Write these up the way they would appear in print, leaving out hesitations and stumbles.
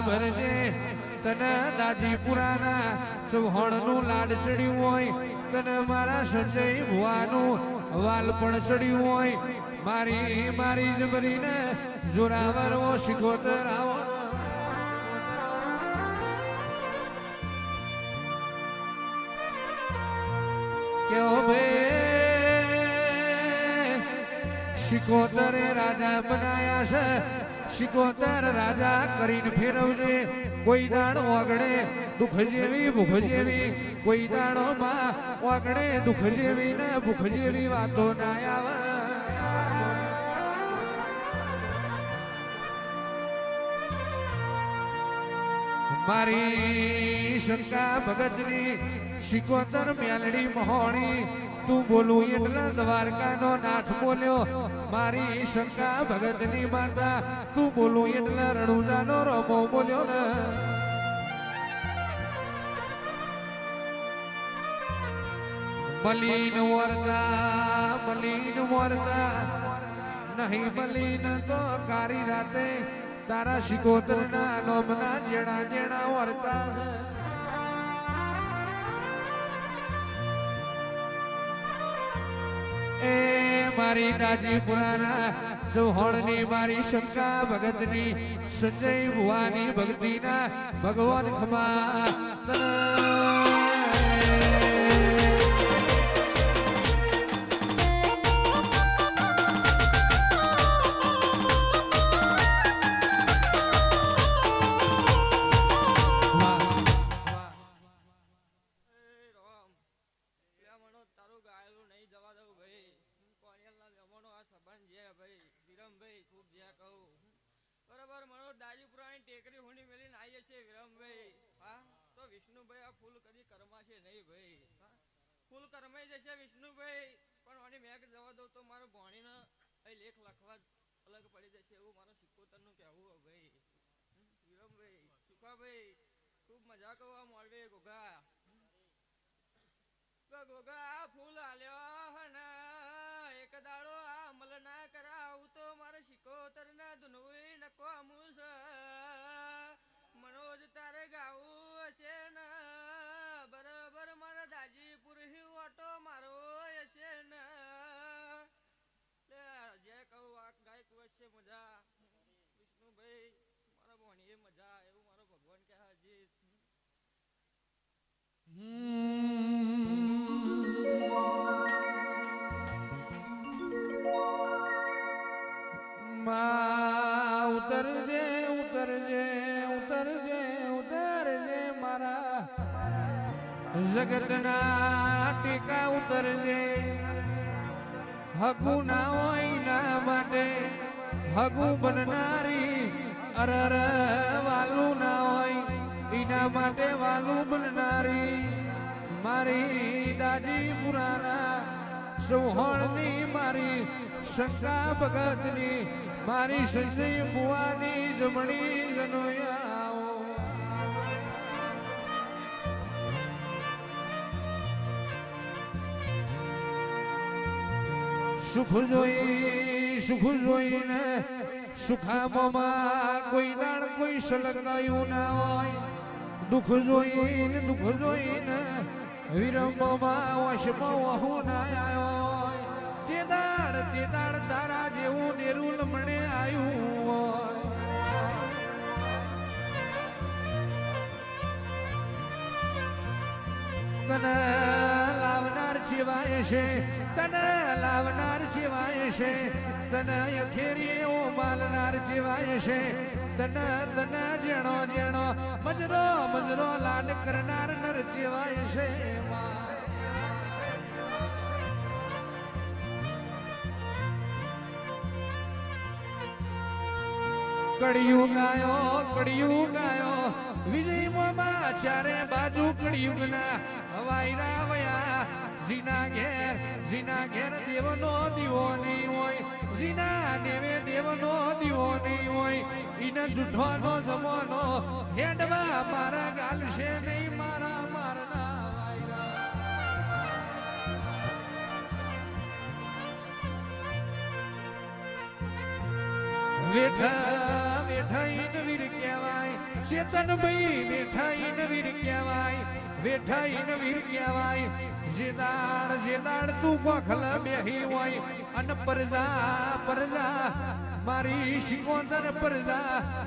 ભરજે તને દાજીપુરાના ચૌહાણનું લાડ ચડ્યું હોય તને મારા સંજય ભુવાનું વાલ પણ ચડ્યું હોય મારી મારી જબરીને જોરાવર ઓ શિકોતર આવો કેવો ભાઈ શિકોતરે રાજા બનાયા છે શિકોતર રાજા કરીને ફેરવજે કોઈ દાડો આગળે દુઃખ જેવી ભૂખ જેવી કોઈ દાડો માં આગળે દુઃખ જેવી ને ભૂખ જેવી વાતો ના આવે મારી શંકા ભગતની શિકોતર મેલડી મહોણી તું બોલું એટલે દ્વારકાનો નાથ બોલ્યો મારી શંકા ભગતની માતા તું બોલું એટલે રણુજાનો રમો બોલ્યો ને મલીન વરતા નહીં મલીન તો કારી રાતે તારા શિકોતરના નોમના જેડા જેડા વરતા એ મારી દાજીપુરાના ચૌહાણની મારી શંકા ભગતની સંજય ભુવાની ભક્તિના ભગવાન ખમા વિષ્ણુભાઈ આ ફૂલ કદી કરમાશે નહીં ભાઈ ફૂલ કરમાઈ જશે વિષ્ણુભાઈ પણ આની મેઘ જવા દઉં તો મારો ભણીને લેખ લખવા અલગ પડી જશે એવું મારો શિકોતરનું કહેવું ભાઈ વિરમભાઈ સુખાભાઈ ખૂબ મજા કરવા મળવે ગોગા ગોગા આ ફૂલ આલ્યો હને એક દાડો આ અમલ ના કરાવું તો મારે શિકોતર ના ધુનવી નકવામું છે મનોજ તારે ગાવું હશે ને બરાબર મારા દાજીપુર ઓટો મારો હશે ને જે કહું આ ગાયક વચ્ચે મજા વિષ્ણુભાઈ મારા ભણીએ મજા એવું મારો ભગવાન કહે હજી ઉતરજે ઉતરજે ઉતરજે ઉતરજે મારા જગતના ટીકા ઉતરજે હગુ ના હોય ના માટે હગુ બનનારી અરર વાલું ના હોય એના માટે વાલું બનનારી મારી દાજીપુરાના ચૌહાણની મારી શંકા ભગતની મારી સંજય ભુવાની જમણી જનોયાઓ સુખ જોઈને સુખામાં કોઈ દાડ કોઈ સલગાયું ના હોય દુઃખ જોઈને વિરંબમાં વશમાં વહુ ના આવ્યો તે દાડ તારા જેવું દેરું લમણે આવ્યું હોય તને લાવનાર જીવાય છે તને લાવનાર જીવાય છે તને યથેરીઓ માલનાર જીવાય છે તને તને જેણો જેણો મજરો મજરો લાડ કરનાર નર જીવાય છે કળિયુગ આયો વિજય મોમાં ચારે બાજુ કળિયુગ ના હવાઈરા વયા જીના ઘેર દેવનો દીવો નહીં હોય જીના દેવે દેવનો દીવો નહીં હોય ઈને જૂઠવાનો જમવાનો હેડવા મારા ગાલ છે નહીં મારા મારના વેઠ બેઠા ઈન વીર કહેવાય ચેતનભાઈ બેઠા ઈન વીર કહેવાય બેઠા ઈન વીર કહેવાય જે દાડ તું ગોખલ બેહી હોય અને પરજા મારી શિકોતર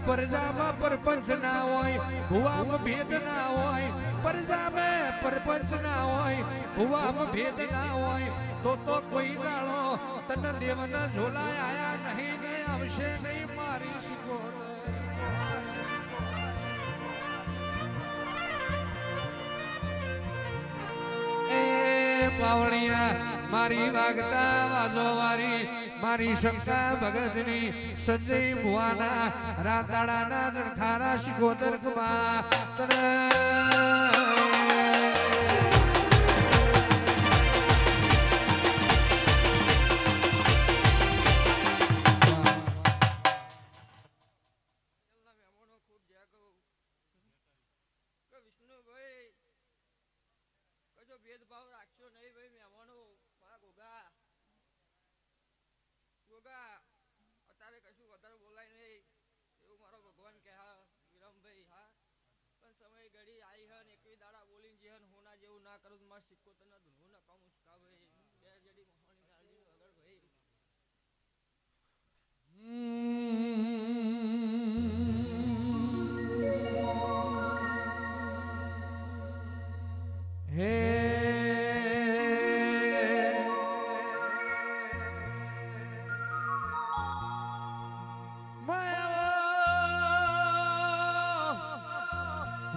પરજામાં પરપંચ ના હોય ભુવામાં ભેદ ના હોય પરજામાં પરપંચ ના હોય ભુવામાં ભેદ ના હોય તો કોઈ દાડો તને દેવના ઝોલાય આયા નહીં ને આવશે નહીં મારી શિકોતર પાવણિયા મારી વાગતા વાજો મારી શંકા ભગતની સંજય ભુવાના રાતાડાના જણખારા શિકોતર ભેદભાવ રાખશો નહીં ભાઈ મહેમાનો ગોગા અત્યારે કશું વધારે બોલાય નહીં એવું મારો ભગવાન કહે વિરમભાઈ હા પણ સમય ઘડી આવી હન એકવી દાડા બોલીને જે હન હોના જેવું ના કરું મારા સિક્કો તને ધૂણવું નકા મુસ્કા ભાઈ બે જડી મહાની કાળજી વગર ભાઈ હે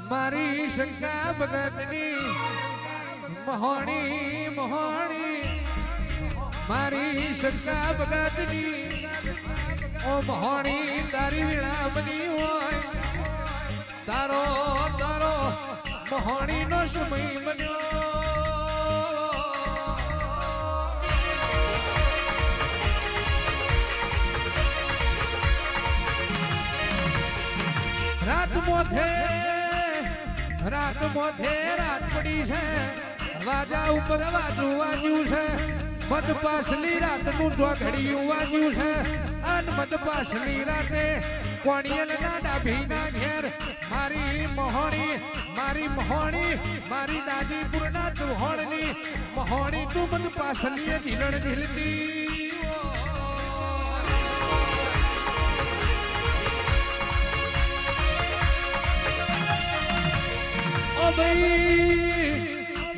મારી શંકા ભગતની મહોણી મારી શંકા ભગતની ઓ મહોણી તારી વિણામની હોય તારો મહોણી નો સમય બન્યો રાત પડી છે વાજા ઉપર વાજ્યું છે મત પાછલી રાતનું ચોઘડિયું વાજ્યું છે અન મત પાછલી રાતે કોણિયલના ડાભીના ઘેર મારી મહોણી મારી દાજીપુરના ચૌહાણની મહોણી તું મત પાછલી ઝીલણ ઝીલતી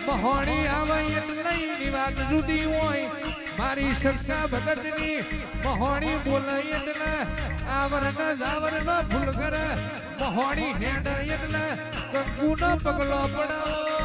મહોણી આવે એટલી વાત જુદી હોય મારી શંકા ભગતની મહોણી બોલે એટલે આવર ન જાવર ન ભૂલ કરે મહોણી હેડ એટલે કંકુ નો પગલો પડાવો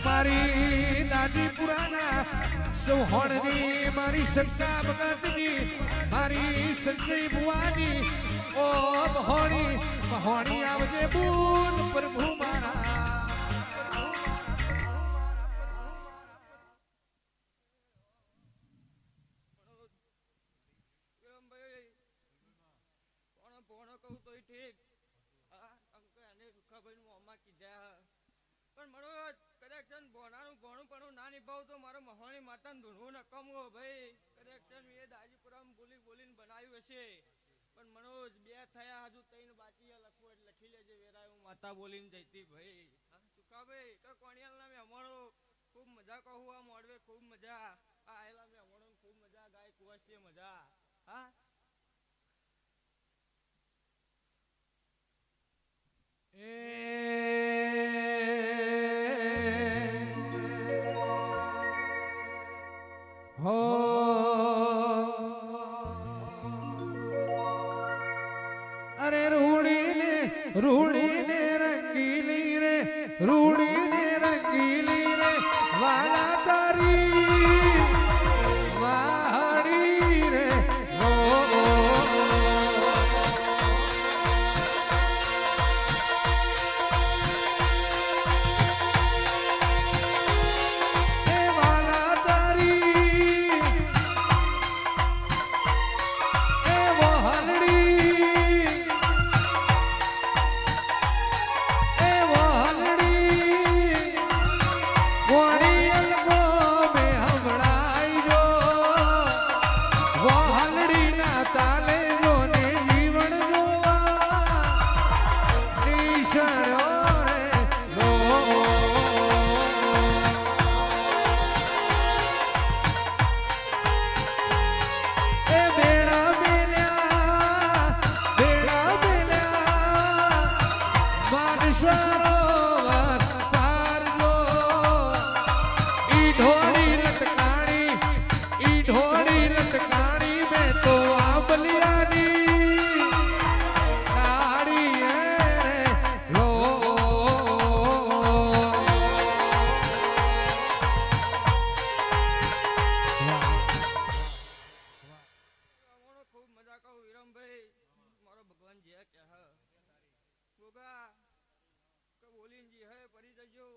મારી દાદી પુરાના ચૌહાણની મારી શંકા ભગતની મારી સંજય ભુવાની ઓ મહોણી આવજે બૂન પ્રભુ મારા કહું તોય ઠીક એને રૂખાભાઈ નું અમ્મા કીધા પણ મારો કરેક્શન ભોણું પણ ના નિભાવ તો મારો મહોણી માતાને ધૂણવું નકમો ભાઈ કરેક્શન એ દાજીપુરામાં બોલીને બનાવ્યું હશે પણ મનોજ બે થયા હજુ ત્રણ બાકી લખવું એટલે લખી લેજે વેરાય હું માતા બોલીને જઈતી ભાઈ ચુકા ભાઈ તો કોણિયાલના મહેમાનો ખૂબ મજા કહું આ મોડવે ખૂબ મજા આ આયેલા મહેમાનો ખૂબ મજા ગાય કુવાસીએ મજા હા અરે રૂડીને રંગીલી રે રૂડીને રંગીલી રે વાલા તારી વાડી રે ગોગા કે બોલીને જી હે પડી જજો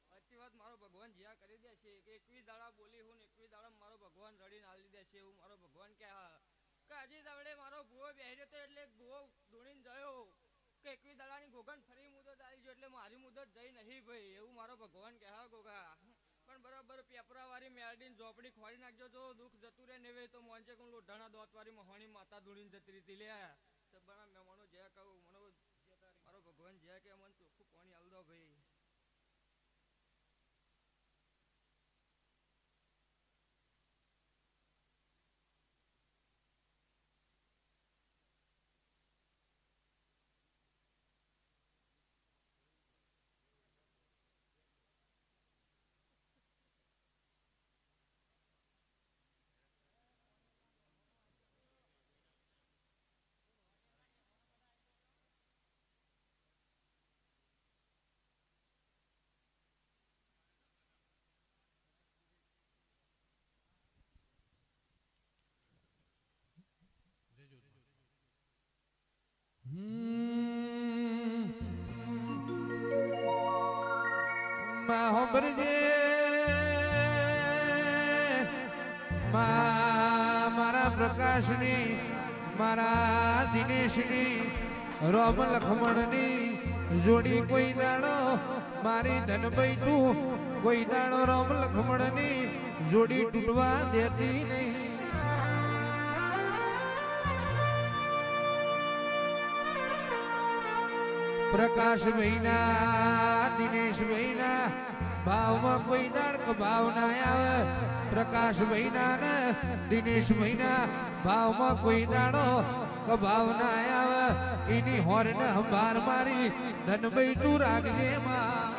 સાચી વાત મારો ભગવાન જ્યાં કરી દેશે કે 21 દાડા બોલી હું 21 દાડા મારો ભગવાન રડીને આલી દેશે એવું મારો ભગવાન કે હા કે હજી દાડે મારો ભૂવો બેહ્યો તો એટલે ભૂવો દોડીને ગયો કે 21 દાડાની ગોગન ફરી મુદત આવી ગયો એટલે મારી મુદત જઈ નહીં ભાઈ એવું મારો ભગવાન કે હા ગોગા પણ બરાબર પેપરાવાળી મેરડીને ઝોપડી ખોરી નાખજો તો દુઃખ જતું રહે ને તો મોંચે કોણ લોઢાણા દોતવાળી મહોણી માતા દોડીને જતી રીતી લે સબણા મહેમાનો જે કહું મને મારો ભગવાન જે કે મને ચોખ્ખું પાણી આલ દો ભાઈ મારા પ્રકાશની મારા દિનેશની રોમ લખમણની જોડી કોઈ દાડો મારી ધનભાઈ તું કોઈ દાડો રોમ લખમણની જોડી તૂટવા દેતી નહીં પ્રકાશ ભાઈના દિનેશ ભાઈના ભાવમાં કોઈ દાડક ભાવ ના આવે પ્રકાશ ભાઈના ને દિનેશ ભાઈના ભાવમાં કોઈ દાડો ભાવ ના આવે એની હોરને હંભાર મારી ધનભાઈ તું રાખજે માં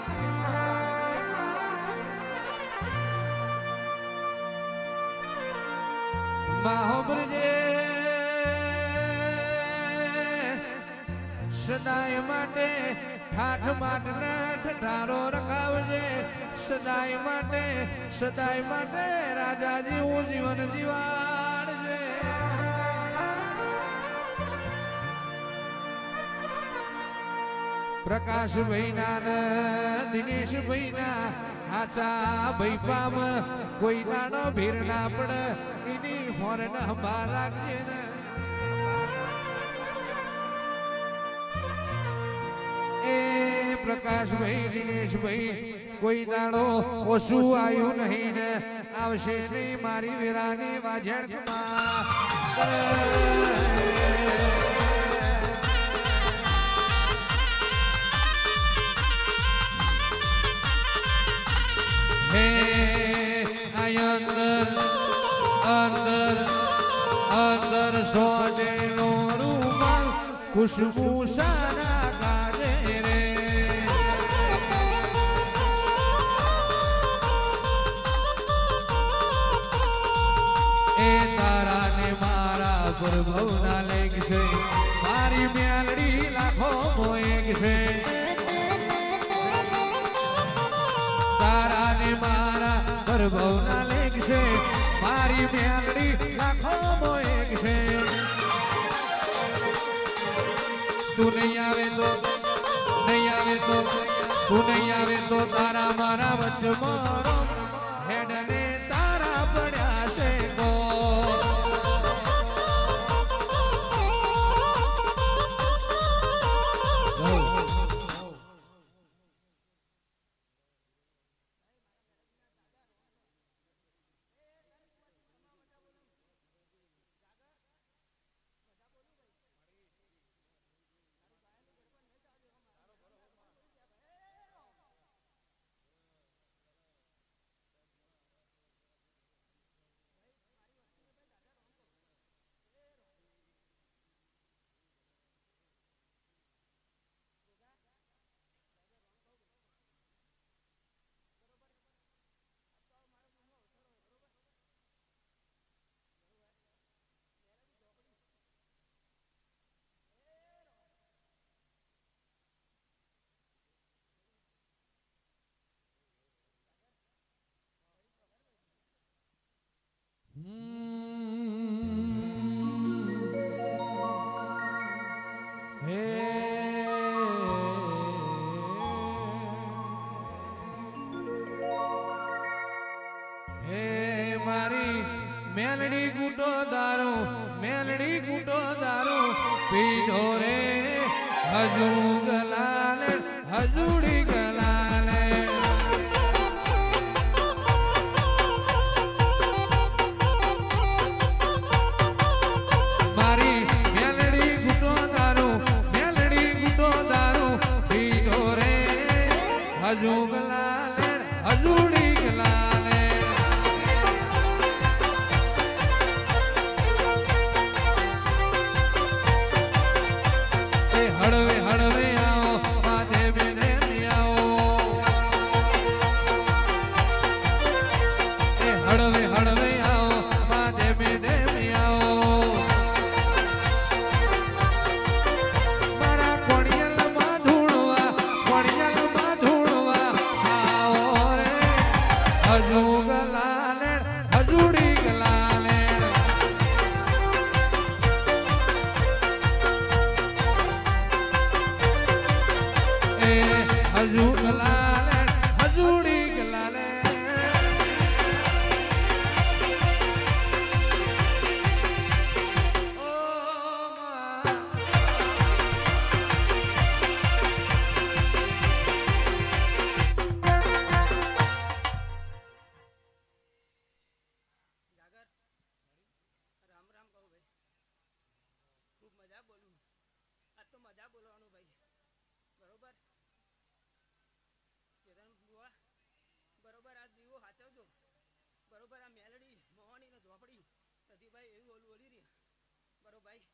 હોબરજે સદાય માટે ઠાઠ માટને ઠઠારો રખાવજે સદાય માટે રાજા જેવું જીવન જીવાડજે પ્રકાશ ભાઈના ને દિનેશ ભાઈના આચા ભાઈ પામ કોઈ દાડો ભીર ના પડે એની હોરન હંભાર રાખજે ને પ્રકાશભાઈ દિનેશભાઈ કોઈ દાડો ઓછું આવ્યું નહીં ને આવશે નહીં મારી વીરાની વાજણમાં હે અંદર સોનેનો રૂમાલ ખુશબુ સારા ગાજે રે પ્રભુના લેખ છે મારી મ્યાલડી લાખો મોએક છે તારા ને મારા પ્રભુના લેખ છે મારી મ્યાલડી લાખો મોએક છે તું નહીં આવે તો તું નહીં આવે તો તારા મારા વચમાં હેડને તારા પડ્યા છે ગો હે મેલડી કૂટો દારૂ મેલડી કૂટો દારૂ પીધો રે હજુ ગલાલે હજુડી ગલાલે મારી મેલડી કૂટો દારૂ મેલડી કૂટો દારૂ પીધો રે હજુ ગલાલે હજુડી ગલાલે હળવે હળવે આવો માથે બેને આવો હળવે હળવે આવો માથે બેને આવો મારા કોણિયલમાં ધૂળવા આવો રે હજુ ગલાલે હજુડી ગલાલે હજુ ગલાલે હજુડી ગલાલે જાગર રામ રામ કહું ભાઈ ખૂબ મજા બોલું આજ તો મજા બોલવાનું ભાઈ બરોબર કેતન બુઆ બરોબર આ દીવો હાચવજો બરોબર આ મેલડી મોહણી ને ઝોપડી સતીભાઈ એવું ઓલું ઓલી રહી બરોબર ભાઈ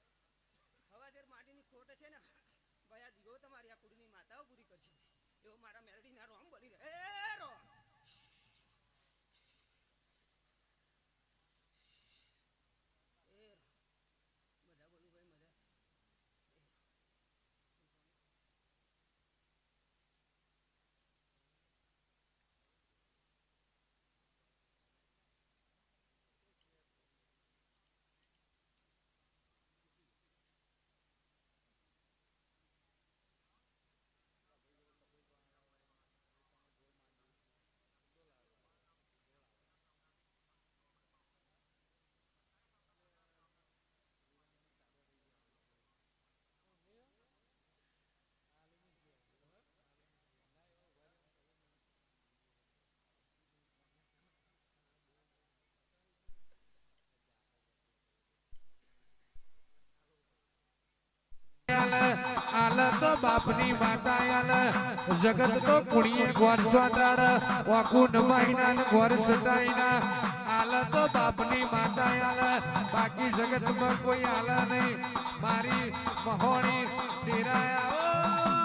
હવા શેર માટીની ખોટ છે ને ભાઈ આ દીવો તમારી આ કુળની માતાઓ પૂરી કરશે એવો મારા મેલડી ના રોમ બોલી રહે એ રો મજા બોલું ભાઈ મજા આલ તો બાપની માતા આલ જગત તો કુણીએ ગોર સ્વાતાડ વાકુન મહિના ને ગોર સટાઈના આલ તો બાપની માતા આલ બાકી જગતમાં કોઈ આલ નહીં મારી મહોણી તેરાયા